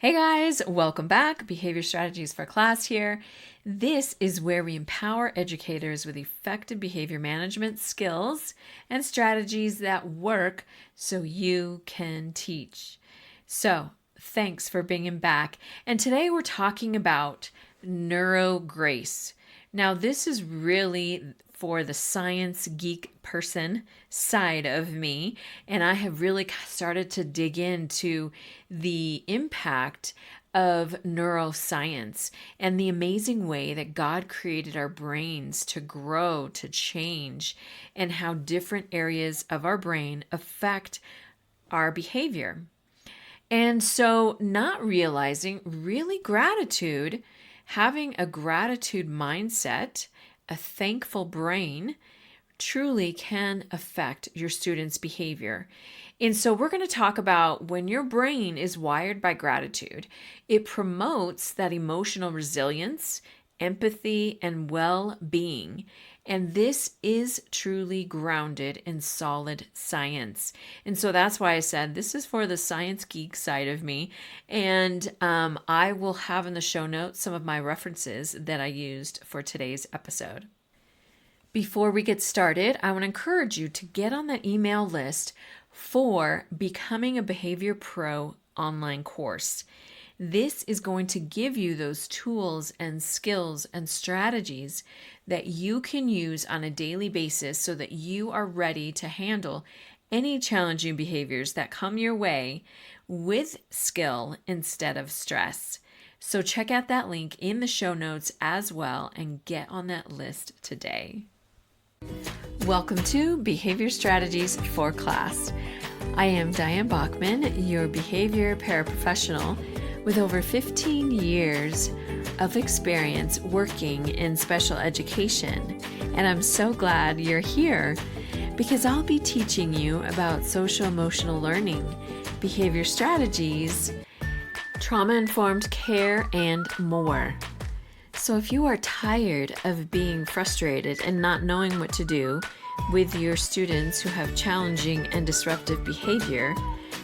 Hey guys, welcome back. Behavior Strategies for Class here. This is where we empower educators with effective behavior management skills and strategies that work so you can teach. So, thanks for being back. And today we're talking about Neurograce. Now, this is really for the science geek person side of me, and I have really started to dig into the impact of neuroscience and the amazing way that God created our brains to grow, to change, and how different areas of our brain affect our behavior. And so, not realizing really gratitude, having a gratitude mindset, a thankful brain, truly can affect your students' behavior. And so we're going to talk about when your brain is wired by gratitude, it promotes that emotional resilience, empathy, and well-being. And this is truly grounded in solid science. And so that's why I said this is for the science geek side of me. And I will have in the show notes some of my references that I used for today's episode. Before we get started, I want to encourage you to get on the email list for Becoming a Behavior Pro online course. This is going to give you those tools and skills and strategies that you can use on a daily basis so that you are ready to handle any challenging behaviors that come your way with skill instead of stress. So check out that link in the show notes as well and get on that list today. Welcome to Behavior Strategies for Class. I am Diane Bachman, your behavior paraprofessional with over 15 years of experience working in special education. And I'm so glad you're here because I'll be teaching you about social emotional learning, behavior strategies, trauma-informed care, and more. So if you are tired of being frustrated and not knowing what to do with your students who have challenging and disruptive behavior,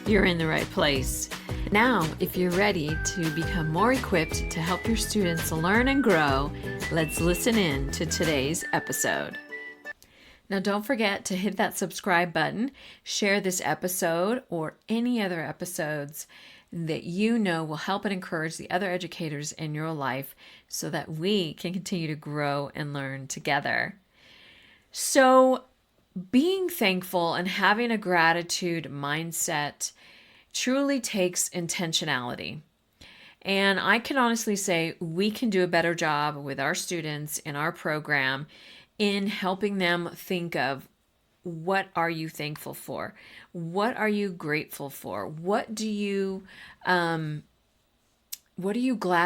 you're in the right place. Now, if you're ready to become more equipped to help your students learn and grow, let's listen in to today's episode. Now, don't forget to hit that subscribe button, share this episode or any other episodes that you know will help and encourage the other educators in your life so that we can continue to grow and learn together. So, being thankful and having a gratitude mindset truly takes intentionality. And I can honestly say we can do a better job with our students in our program in helping them think of what are you thankful for? What are you grateful for? What are you glad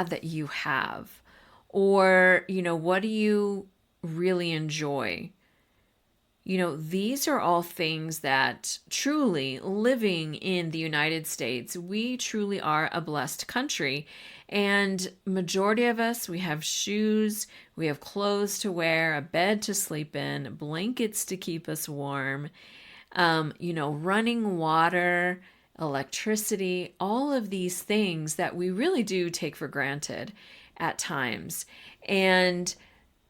that you have? Or, what do you really enjoy? These are all things that truly, living in the United States, we truly are a blessed country. And majority of us, we have shoes, we have clothes to wear, a bed to sleep in, blankets to keep us warm, running water, electricity, all of these things that we really do take for granted at times. And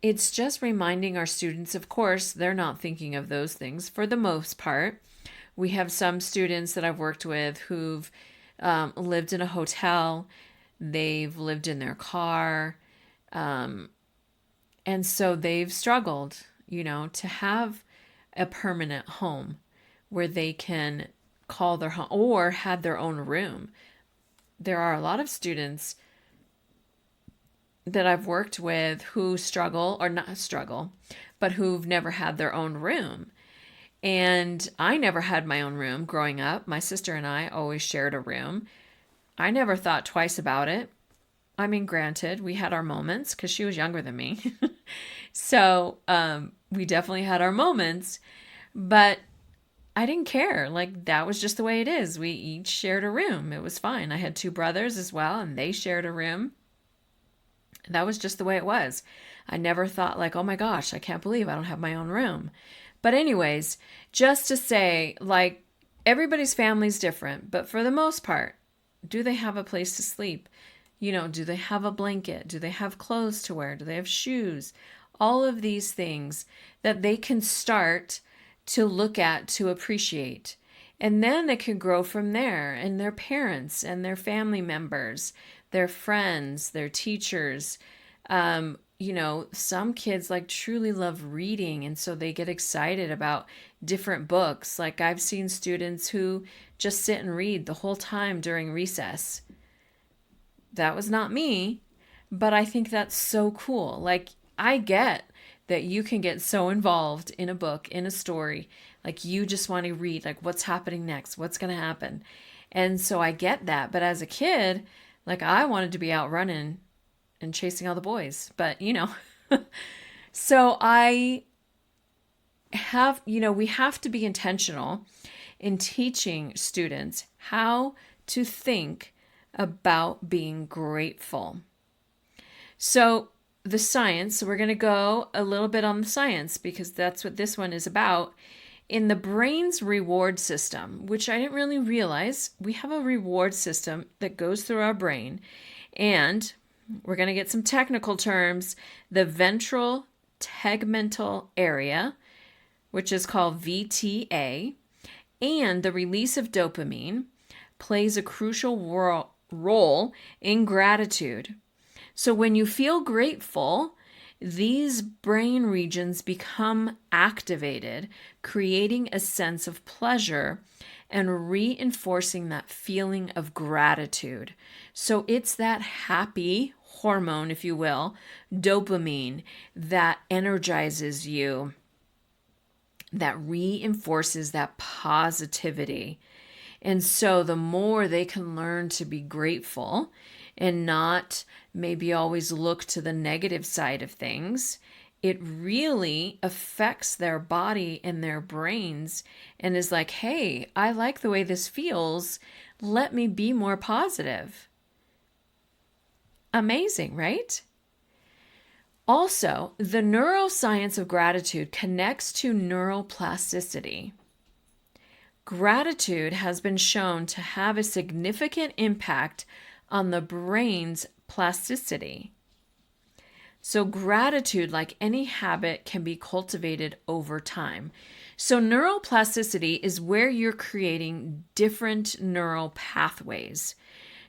it's just reminding our students, of course, they're not thinking of those things for the most part. We have some students that I've worked with who've lived in a hotel, they've lived in their car, and so they've struggled, to have a permanent home where they can call their home or have their own room. There are a lot of students that I've worked with who struggle, or not struggle, but who've never had their own room. And I never had my own room growing up. My sister and I always shared a room. I never thought twice about it. I mean, granted, we had our moments because she was younger than me. So we definitely had our moments, but I didn't care. Like, that was just the way it is. We each shared a room. It was fine. I had two brothers as well, and they shared a room. That was just the way it was. I never thought like, oh my gosh, I can't believe I don't have my own room. But anyways, just to say, like, everybody's family is different, but for the most part, Do they have a place to sleep? Do they have a blanket? Do they have clothes to wear? Do they have shoes? All of these things that they can start to look at, to appreciate. And then it can grow from there, and their parents and their family members, their friends, their teachers. Some kids like truly love reading, and so they get excited about different books. Like I've seen students who just sit and read the whole time during recess. That was not me, but I think that's so cool. Like I get that you can get so involved in a book, in a story, like you just want to read, like what's happening next, what's going to happen. And so I get that. But as a kid, like I wanted to be out running and chasing all the boys. But, so I have, we have to be intentional in teaching students how to think about being grateful. So the science, we're going to go a little bit on the science because that's what this one is about. In the brain's reward system, which I didn't really realize, we have a reward system that goes through our brain. And we're going to get some technical terms. The ventral tegmental area, which is called VTA, and the release of dopamine plays a crucial role in gratitude. So when you feel grateful, these brain regions become activated, creating a sense of pleasure and reinforcing that feeling of gratitude. So it's that happy hormone, if you will, dopamine, that energizes you, that reinforces that positivity. And so the more they can learn to be grateful and not maybe always look to the negative side of things, it really affects their body and their brains and is like, hey, I like the way this feels. Let me be more positive. Amazing, right? Also, the neuroscience of gratitude connects to neuroplasticity. Gratitude has been shown to have a significant impact on the brain's plasticity. So gratitude, like any habit, can be cultivated over time. So neuroplasticity is where you're creating different neural pathways.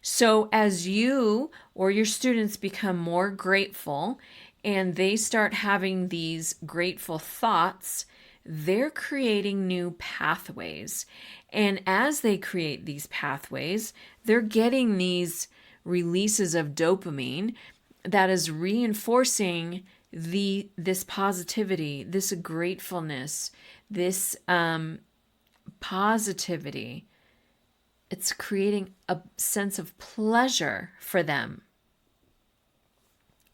So as you or your students become more grateful and they start having these grateful thoughts, they're creating new pathways. And as they create these pathways, they're getting these releases of dopamine that is reinforcing this positivity, this gratefulness, this positivity. It's creating a sense of pleasure for them.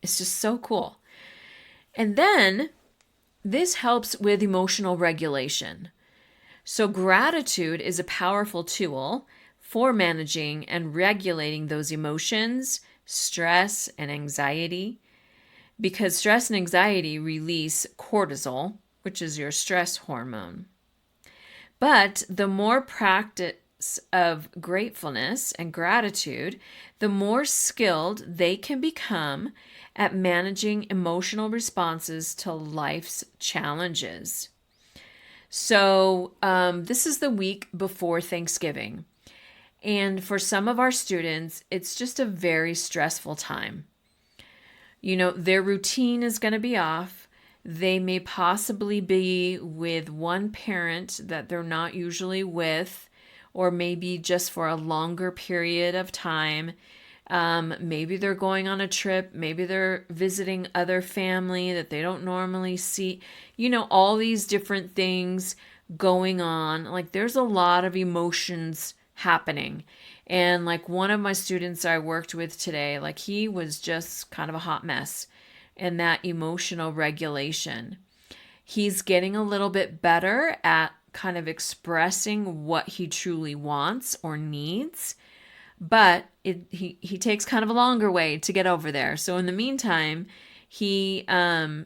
It's just so cool. And then this helps with emotional regulation. So gratitude is a powerful tool for managing and regulating those emotions, stress and anxiety, because stress and anxiety release cortisol, which is your stress hormone. But the more practice of gratefulness and gratitude, the more skilled they can become at managing emotional responses to life's challenges. So this is the week before Thanksgiving. And for some of our students, it's just a very stressful time. Their routine is going to be off. They may possibly be with one parent that they're not usually with, or maybe just for a longer period of time. Maybe they're going on a trip. Maybe they're visiting other family that they don't normally see. All these different things going on. Like there's a lot of emotions happening. And like one of my students I worked with today, like he was just kind of a hot mess in that emotional regulation. He's getting a little bit better at kind of expressing what he truly wants or needs, but he takes kind of a longer way to get over there. So in the meantime, he's mad,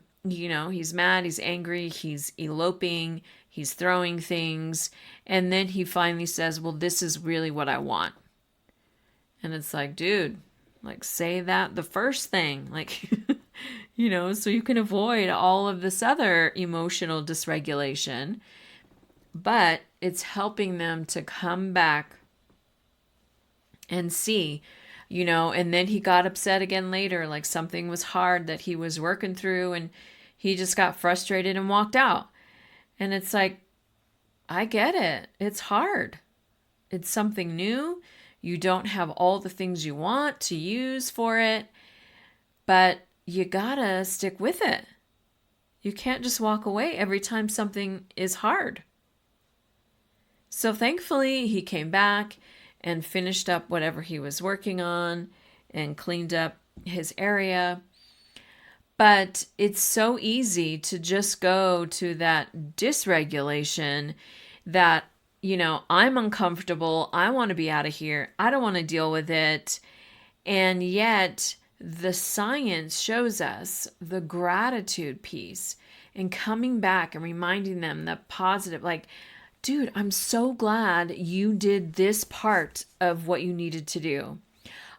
he's angry, he's eloping, he's throwing things, and then he finally says, well, this is really what I want. And it's like, dude, like say that the first thing, like, so you can avoid all of this other emotional dysregulation. But it's helping them to come back and see, and then he got upset again later, like something was hard that he was working through and he just got frustrated and walked out. And it's like, I get it. It's hard. It's something new. You don't have all the things you want to use for it, but you gotta stick with it. You can't just walk away every time something is hard. So thankfully, he came back and finished up whatever he was working on and cleaned up his area. But it's so easy to just go to that dysregulation that, I'm uncomfortable. I want to be out of here. I don't want to deal with it. And yet the science shows us the gratitude piece and coming back and reminding them that positive, like, dude, I'm so glad you did this part of what you needed to do.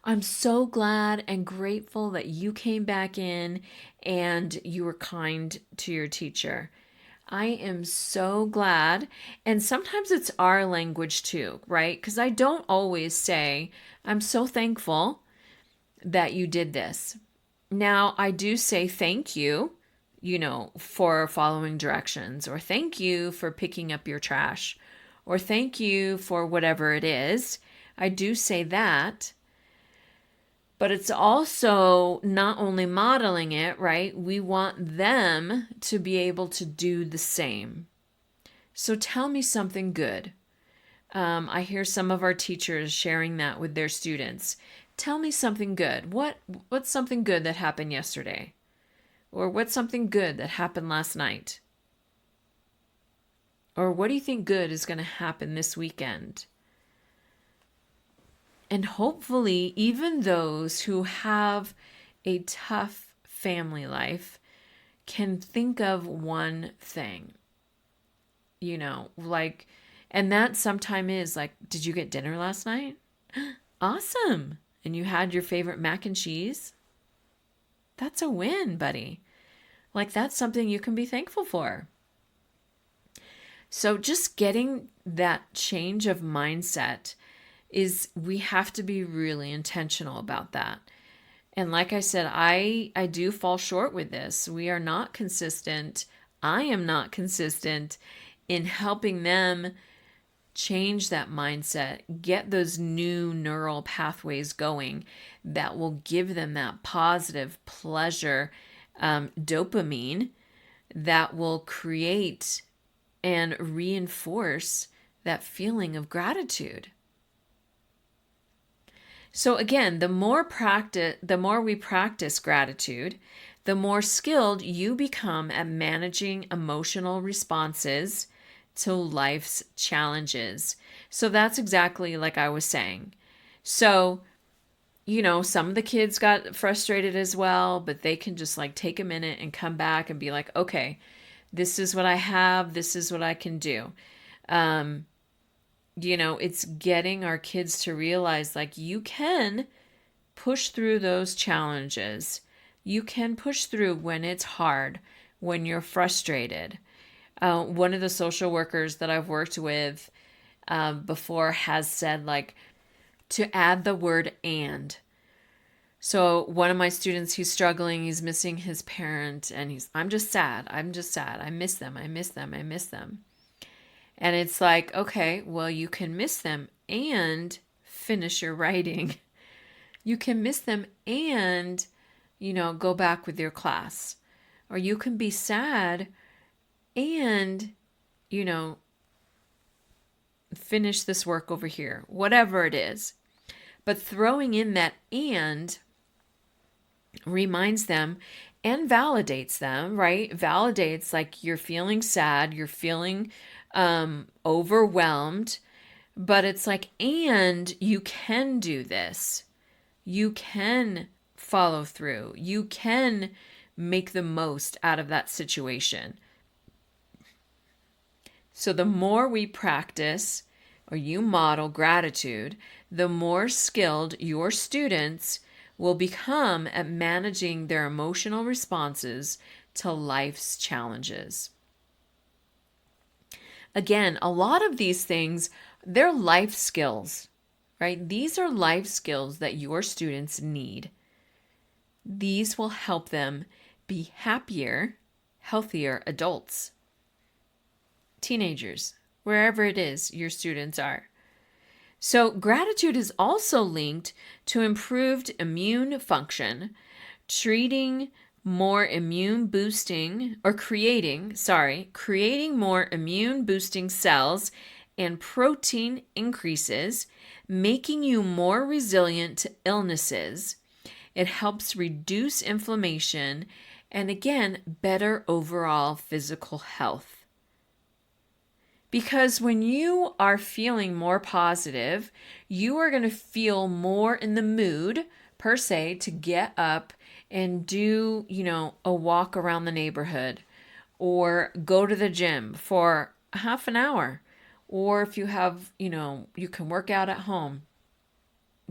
I'm so glad and grateful that you came back in and you were kind to your teacher. I am so glad. And sometimes it's our language too, right? Because I don't always say, I'm so thankful that you did this. Now, I do say thank you, for following directions, or thank you for picking up your trash, or thank you for whatever it is. I do say that. But it's also not only modeling it, right? We want them to be able to do the same. So tell me something good. I hear some of our teachers sharing that with their students. Tell me something good. What's something good that happened yesterday? Or what's something good that happened last night? Or what do you think good is going to happen this weekend? And hopefully, even those who have a tough family life can think of one thing, like, and that sometime is like, did you get dinner last night? Awesome. And you had your favorite mac and cheese? That's a win, buddy. Like, that's something you can be thankful for. So just getting that change of mindset is, we have to be really intentional about that. And like I said, I do fall short with this. We are not consistent. I am not consistent in helping them change that mindset, get those new neural pathways going that will give them that positive pleasure, dopamine that will create and reinforce that feeling of gratitude. So again, the more we practice gratitude, the more skilled you become at managing emotional responses to life's challenges. So that's exactly like I was saying. So, some of the kids got frustrated as well, but they can just like take a minute and come back and be like, okay, this is what I have. This is what I can do. It's getting our kids to realize, like, you can push through those challenges. You can push through when it's hard, when you're frustrated. One of the social workers that I've worked with before has said, like, to add the word and. So one of my students, he's struggling, he's missing his parent, and I'm just sad. I miss them. And it's like, okay, well, you can miss them and finish your writing. You can miss them and, go back with your class. Or you can be sad and, finish this work over here, whatever it is. But throwing in that and reminds them and validates them, right? Validates, like, you're feeling sad, you're feeling overwhelmed, but it's like, and you can do this. You can follow through. You can make the most out of that situation. So the more we practice, or you model gratitude, the more skilled your students will become at managing their emotional responses to life's challenges. Again, a lot of these things, they're life skills, right? These are life skills that your students need. These will help them be happier, healthier adults, teenagers, wherever it is your students are. So gratitude is also linked to improved immune function, creating more immune boosting cells and protein increases, making you more resilient to illnesses. It helps reduce inflammation and, again, better overall physical health. Because when you are feeling more positive, you are going to feel more in the mood, per se, to get up and do, a walk around the neighborhood or go to the gym for half an hour. Or if you have, you can work out at home,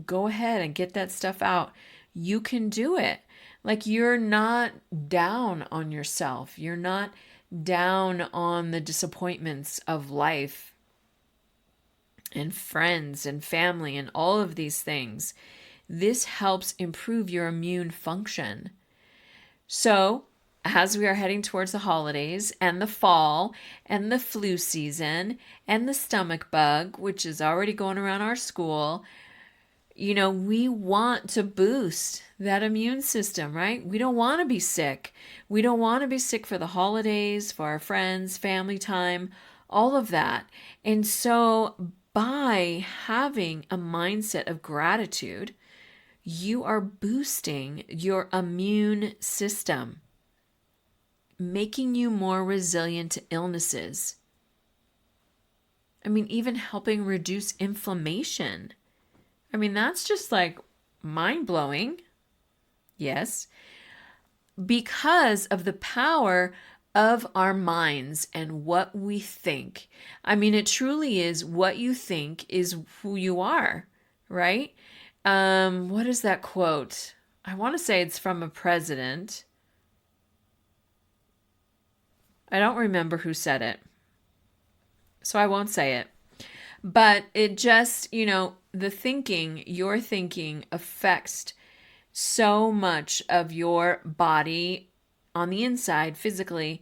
go ahead and get that stuff out. You can do it. Like, you're not down on yourself. You're not down on the disappointments of life and friends and family and all of these things. This helps improve your immune function. So, as we are heading towards the holidays and the fall and the flu season and the stomach bug, which is already going around our school, we want to boost that immune system, right? We don't want to be sick. We don't want to be sick for the holidays, for our friends, family time, all of that. And so by having a mindset of gratitude, you are boosting your immune system, making you more resilient to illnesses. Even helping reduce inflammation. That's just like mind-blowing. Yes. Because of the power of our minds and what we think. It truly is what you think is who you are, right? What is that quote? I want to say it's from a president. I don't remember who said it, so I won't say it. But it just, your thinking affects so much of your body on the inside, physically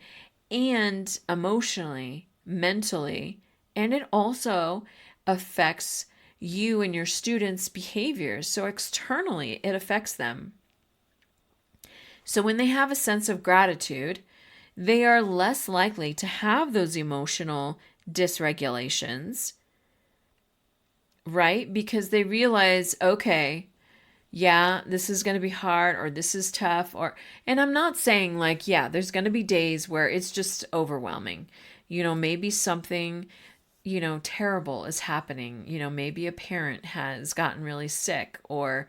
and emotionally, mentally, and it also affects you and your students' behaviors. So externally, it affects them. So when they have a sense of gratitude, they are less likely to have those emotional dysregulations, right? Because they realize, okay, yeah, this is going to be hard, or this is tough, and I'm not saying there's going to be days where it's just overwhelming. Maybe something, terrible is happening. Maybe a parent has gotten really sick, or,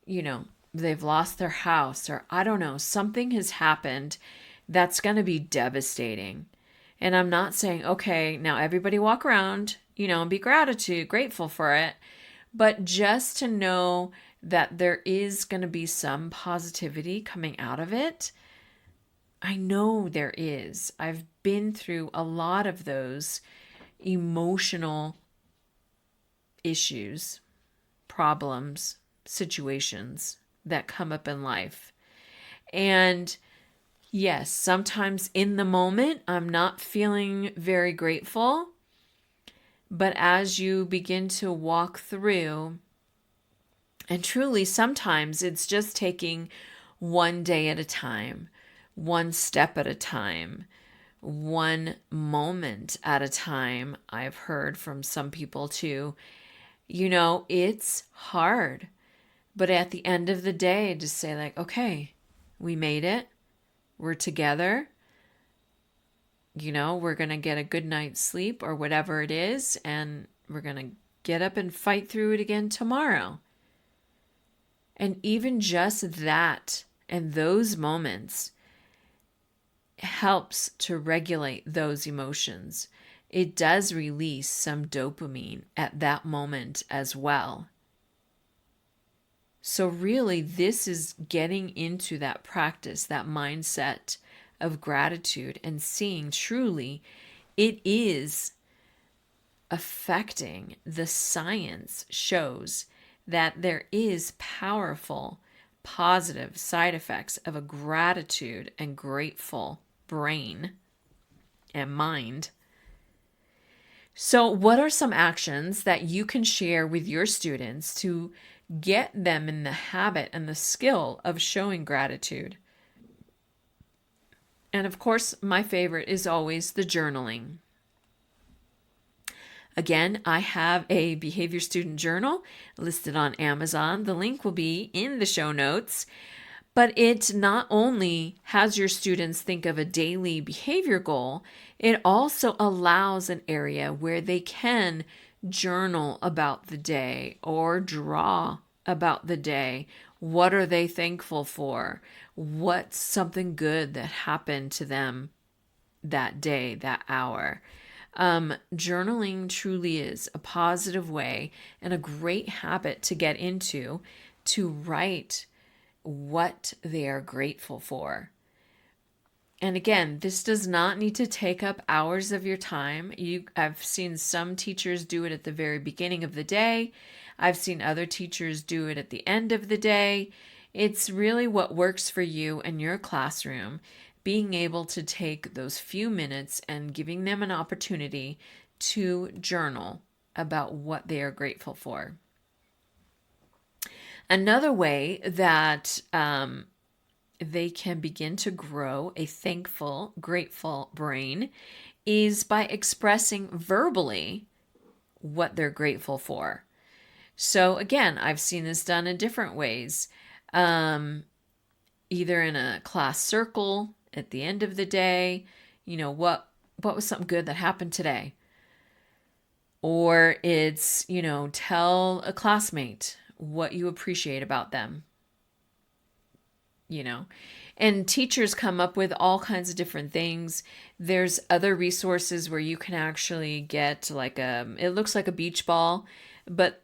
they've lost their house, or I don't know, something has happened that's going to be devastating. And I'm not saying, okay, now everybody walk around, and be grateful for it. But just to know that there is going to be some positivity coming out of it. I know there is. I've been through a lot of those emotional issues, problems, situations that come up in life. And yes, sometimes in the moment, I'm not feeling very grateful. But as you begin to walk through, and truly sometimes it's just taking one day at a time, one step at a time, one moment at a time. I've heard from some people too, it's hard. But at the end of the day, just say okay, we made it. We're together. We're going to get a good night's sleep or whatever it is, and we're going to get up and fight through it again tomorrow. And even just that and those moments helps to regulate those emotions it does release some dopamine at that moment as well. So really, this is getting into that practice, that mindset of gratitude, and seeing truly it is affecting. The science shows that there is powerful, positive side effects of a gratitude and grateful brain and mind. So, what are some actions that you can share with your students to get them in the habit and the skill of showing gratitude? And of course, my favorite is always the journaling. Again, I have a behavior student journal listed on Amazon. The link will be in the show notes. But it not only has your students think of a daily behavior goal, it also allows an area where they can journal about the day or draw about the day. What are they thankful for? What's something good that happened to them that day, that hour? Journaling truly is a positive way and a great habit to get into, to write what they are grateful for. And again, this does not need to take up hours of your time. I've seen some teachers do it at the very beginning of the day. I've seen other teachers do it at the end of the day. It's really what works for you and your classroom, being able to take those few minutes and giving them an opportunity to journal about what they are grateful for. Another way that they can begin to grow a thankful, grateful brain is by expressing verbally what they're grateful for. So again, I've seen this done in different ways, either in a class circle at the end of the day, what was something good that happened today? Or it's, tell a classmate what you appreciate about them. And teachers come up with all kinds of different things. There's other resources where you can actually get it looks like a beach ball, but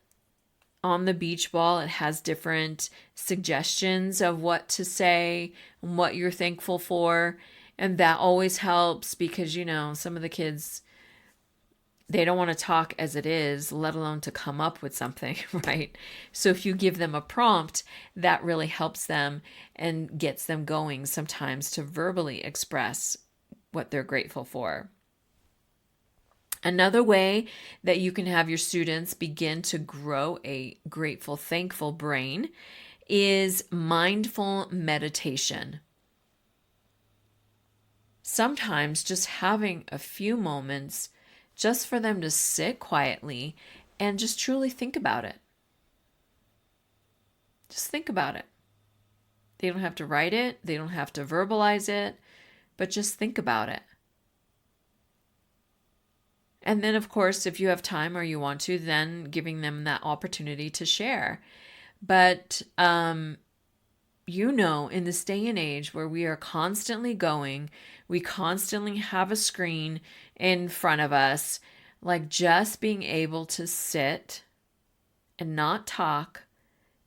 on the beach ball, it has different suggestions of what to say and what you're thankful for. And that always helps because, some of the kids, they don't want to talk as it is, let alone to come up with something, right? So if you give them a prompt, that really helps them and gets them going sometimes to verbally express what they're grateful for. Another way that you can have your students begin to grow a grateful, thankful brain is mindful meditation. Sometimes just having a few moments just for them to sit quietly and just truly think about it. Just think about it. They don't have to write it. They don't have to verbalize it, but just think about it. And then, of course, if you have time or you want to, then giving them that opportunity to share. But, in this day and age where we are constantly going, we constantly have a screen in front of us, just being able to sit and not talk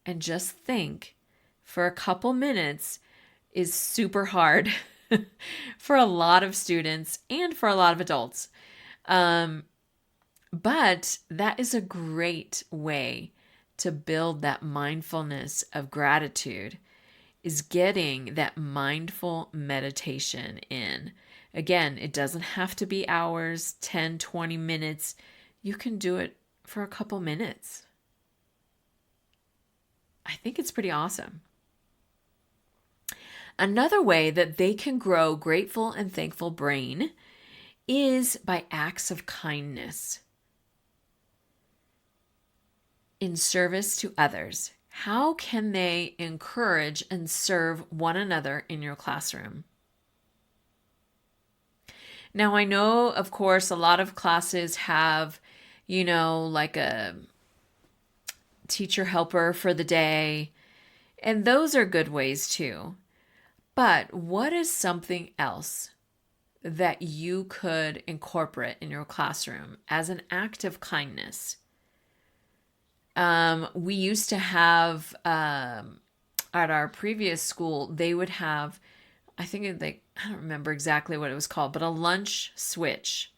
and just think for a couple minutes is super hard for a lot of students and for a lot of adults. But that is a great way to build that mindfulness of gratitude, is getting that mindful meditation in. Again, it doesn't have to be hours, 10, 20 minutes. You can do it for a couple minutes. I think it's pretty awesome. Another way that they can grow grateful and thankful brain is by acts of kindness in service to others. How can they encourage and serve one another in your classroom? Now, I know, of course, a lot of classes have, a teacher helper for the day, and those are good ways too. But what is something else that you could incorporate in your classroom as an act of kindness? We used to have, at our previous school, they would have, I don't remember exactly what it was called, but a lunch switch.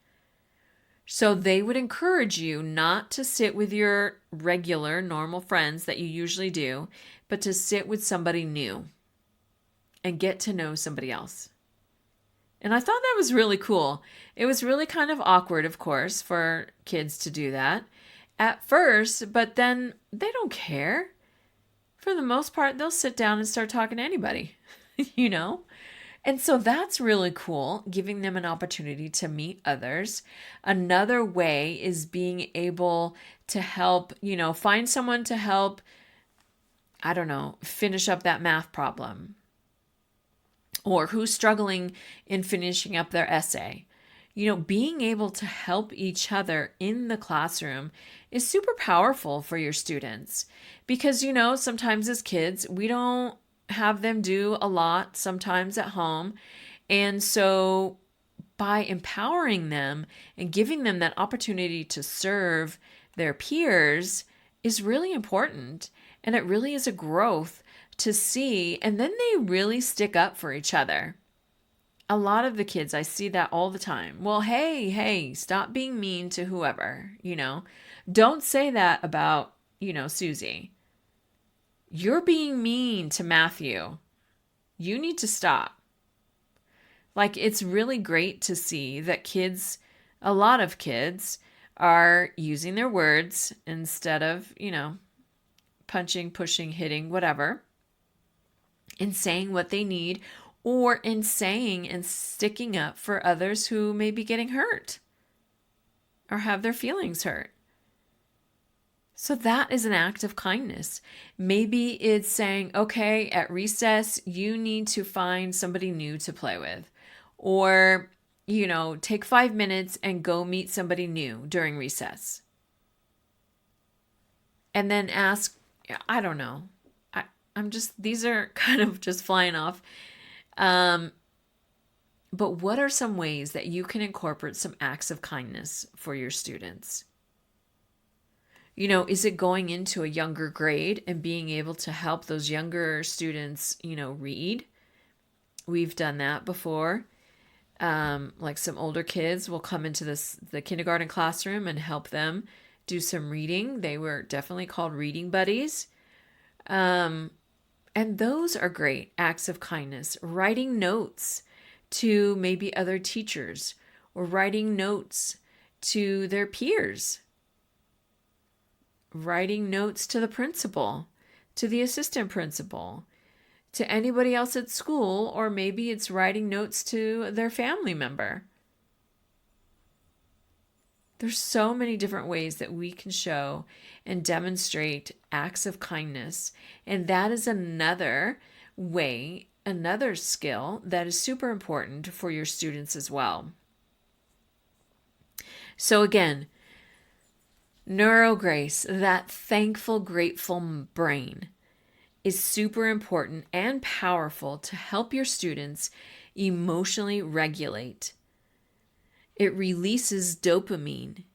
So they would encourage you not to sit with your regular, normal friends that you usually do, but to sit with somebody new and get to know somebody else. And I thought that was really cool. It was really kind of awkward, of course, for kids to do that at first, but then they don't care. For the most part, they'll sit down and start talking to anybody, you know? And so that's really cool, giving them an opportunity to meet others. Another way is being able to help, find someone to help, I don't know, finish up that math problem, or who's struggling in finishing up their essay. Being able to help each other in the classroom is super powerful for your students because, sometimes as kids, we don't have them do a lot sometimes at home. And so by empowering them and giving them that opportunity to serve their peers is really important. And it really is a growth to see. And then they really stick up for each other. A lot of the kids, I see that all the time. Well, hey, stop being mean to whoever, Don't say that about, Susie. You're being mean to Matthew. You need to stop. Like, it's really great to see that a lot of kids are using their words instead of, punching, pushing, hitting, whatever, and saying what they need, or in saying and sticking up for others who may be getting hurt or have their feelings hurt. So that is an act of kindness. Maybe it's saying, okay, at recess, you need to find somebody new to play with. Or, take 5 minutes and go meet somebody new during recess. And then ask, I don't know. These are kind of just flying off. But what are some ways that you can incorporate some acts of kindness for your students? Is it going into a younger grade and being able to help those younger students, read? We've done that before. Like some older kids will come into the kindergarten classroom and help them do some reading. They were definitely called reading buddies. And those are great acts of kindness. Writing notes to maybe other teachers or writing notes to their peers. Writing notes to the principal, to the assistant principal, to anybody else at school, or maybe it's writing notes to their family member. There's so many different ways that we can show and demonstrate acts of kindness. And that is another way, another skill that is super important for your students as well. So again, Neurograce, that thankful, grateful brain, is super important and powerful to help your students emotionally regulate. It releases dopamine.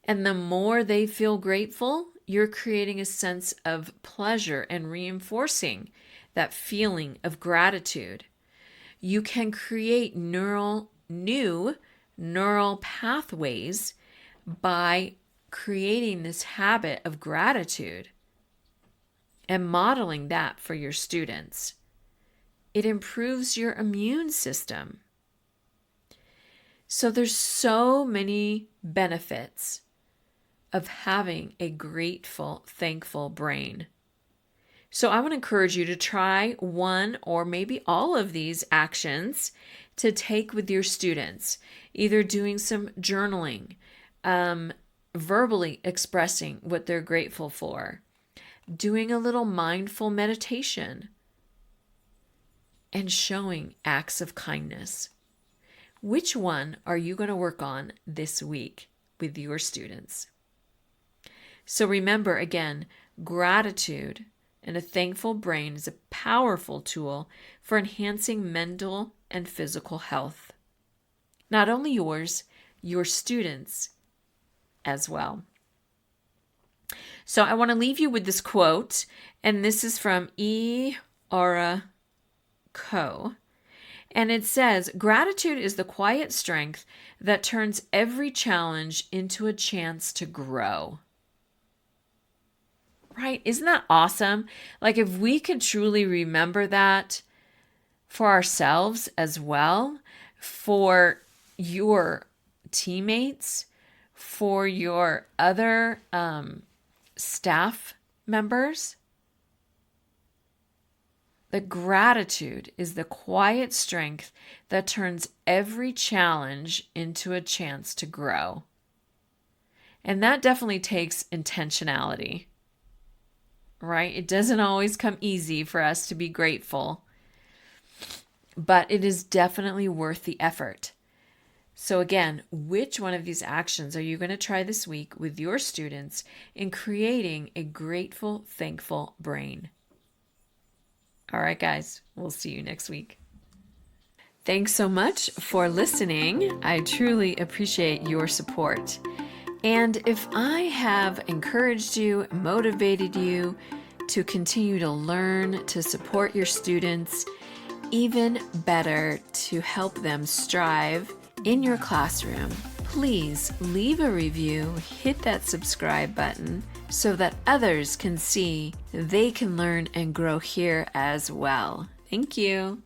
And the more they feel grateful, you're creating a sense of pleasure and reinforcing that feeling of gratitude. You can create new neural pathways by creating this habit of gratitude and modeling that for your students. It improves your immune system. So there's so many benefits of having a grateful, thankful brain. So I want to encourage you to try one or maybe all of these actions to take with your students, either doing some journaling, verbally expressing what they're grateful for, doing a little mindful meditation, and showing acts of kindness. Which one are you going to work on this week with your students? So remember, again, gratitude and a thankful brain is a powerful tool for enhancing mental and physical health. Not only yours, your students as well. So I want to leave you with this quote, and this is from E. Aura Coe. And it says, "Gratitude is the quiet strength that turns every challenge into a chance to grow." Right? Isn't that awesome? Like, if we could truly remember that for ourselves as well, for your teammates, for your other staff members, the gratitude is the quiet strength that turns every challenge into a chance to grow. And that definitely takes intentionality, right? It doesn't always come easy for us to be grateful, but it is definitely worth the effort. So again, which one of these actions are you going to try this week with your students in creating a grateful, thankful brain? All right, guys, we'll see you next week. Thanks so much for listening. I truly appreciate your support. And if I have encouraged you, motivated you to continue to learn, to support your students, even better, to help them strive in your classroom, please leave a review, hit that subscribe button so that others can see they can learn and grow here as well. Thank you.